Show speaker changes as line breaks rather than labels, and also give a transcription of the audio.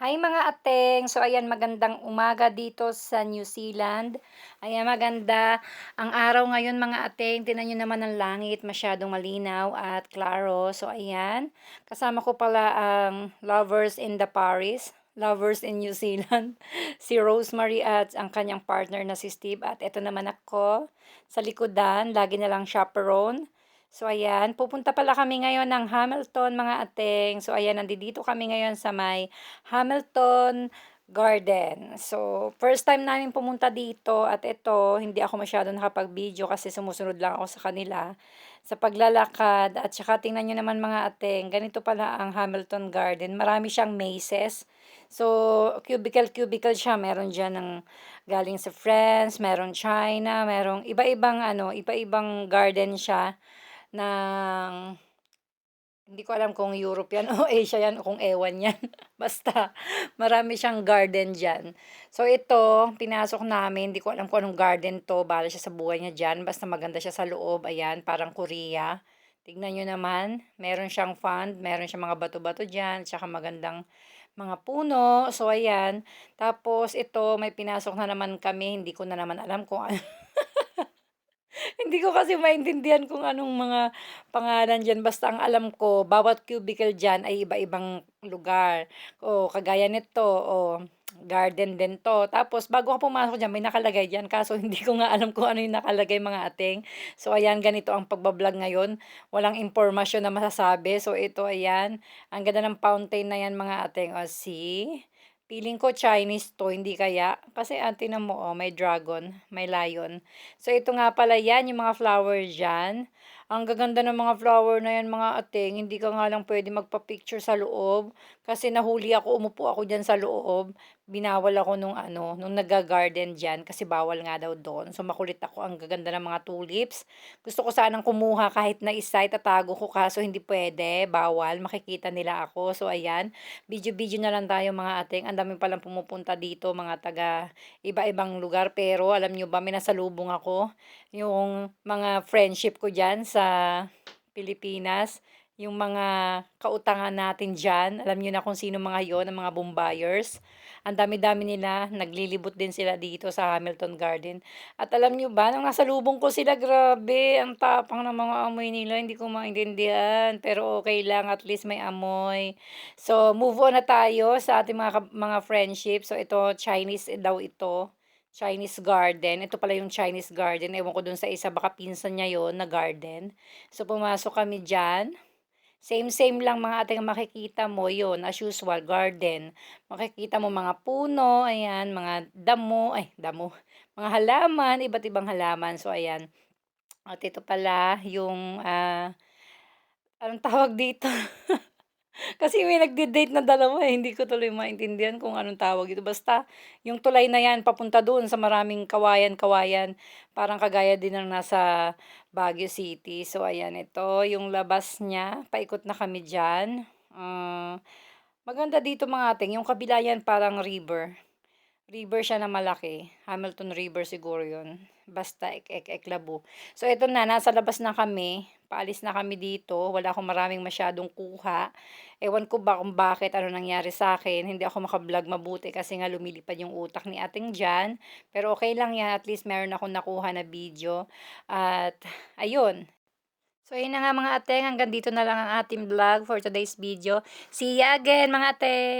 Hi mga ateng! So ayan, magandang umaga dito sa New Zealand. Ayan, maganda ang araw ngayon mga ateng. Tingnan niyo naman ang langit, masyadong malinaw at klaro. So ayan, kasama ko pala ang lovers in the Paris, lovers in New Zealand, si Rosemary at ang kanyang partner na si Steve. At ito naman ako sa likodan, lagi na lang chaperone. So ayan, pupunta pala kami ngayon ng Hamilton mga ateng. So ayan, nandito kami ngayon sa may Hamilton Garden. So, first time namin pumunta dito at ito, hindi ako masyado nakapag-video kasi sumusunod lang ako sa kanila sa paglalakad. At saka tingnan nyo naman mga ateng, ganito pala ang Hamilton Garden. Marami siyang mazes. So, cubicle siya. Meron dyan ng galing sa France, meron China, merong iba-ibang iba-ibang garden siya ng hindi ko alam kung Europe yan o Asia yan o kung ewan yan. Basta, marami siyang garden dyan. So, ito, pinasok namin. Hindi ko alam kung anong garden to. Bala siya sa buhay niya dyan. Basta maganda siya sa loob. Ayan, parang Korea. Tignan nyo naman. Meron siyang fund. Meron siyang mga bato-bato dyan. Tsaka magandang mga puno. So, ayan. Tapos, ito, may pinasok na naman kami. Hindi ko na naman alam kung ano. Hindi ko kasi maintindihan kung anong mga pangalan diyan, basta ang alam ko bawat cubicle diyan ay iba-ibang lugar. O kagaya nito, garden din 'to. Tapos bago ako pumasok diyan may nakalagay diyan kaso hindi ko nga alam kung ano yung nakalagay mga ating. So ayan, ganito ang pagba-vlog ngayon, walang impormasyon na masasabi. So ito ayan, ang ganda ng fountain na yan mga ating. O see? Feeling ko Chinese 'to, hindi kaya? Kasi tingnan mo, may dragon, may lion. So, ito nga pala yan, yung mga flower dyan. Ang gaganda ng mga flower na yan, mga ating. Hindi ka nga lang pwede magpa-picture sa loob. Kasi nahuli ako, umupo ako dyan sa loob. Binawal ako nung nag-garden dyan. Kasi bawal nga daw doon. So, makulit ako. Ang gaganda ng mga tulips. Gusto ko sanang kumuha kahit na isa, itatago ko. Kaso hindi pwede, bawal. Makikita nila ako. So, ayan. Video-video na lang tayo mga ating. Ang dami palang pumupunta dito, mga taga iba-ibang lugar. Pero alam nyo ba, may nasalubong ako. Yung mga friendship ko dyan sa Pilipinas. Yung mga kautangan natin dyan. Alam nyo na kung sino mga yon, ang mga Bombayers. Ang dami-dami nila. Naglilibot din sila dito sa Hamilton Garden. At alam nyo ba, nung nasalubong ko sila, grabe, ang tapang ng mga amoy nila. Hindi ko maintindihan. Pero okay lang, at least may amoy. So, move on na tayo sa ating mga friendship. So, ito, Chinese daw ito. Chinese garden. Ito pala yung Chinese garden. Ewan ko dun sa isa, baka pinsan niya yon na garden. So, pumasok kami dyan. Same lang mga ating makikita mo yon as usual, garden. Makikita mo mga puno, ayan, mga damo, mga halaman, iba't ibang halaman. So, ayan. At ito pala yung, anong tawag dito? Kasi may nagde-date na dalawa, eh, hindi ko tuloy maintindihan kung anong tawag dito. Basta yung tulay na yan papunta doon sa maraming kawayan-kawayan, parang kagaya din ng nasa Baguio City. So ayan, ito yung labas niya, paikot na kami diyan. Maganda dito mga ating, yung kabila yan parang river. River siya na malaki. Hamilton River siguro yun. Basta Eklabo. So, ito na. Nasa labas na kami. Paalis na kami dito. Wala akong maraming masyadong kuha. Ewan ko ba kung bakit, ano nangyari sa akin. Hindi ako makablog mabuti kasi nga lumilipad yung utak ni ating dyan. Pero okay lang yan. At least meron akong nakuha na video. At, ayun. So, ayun na nga mga ateng. Hanggang dito na lang ang ating vlog for today's video. See ya again mga ateng!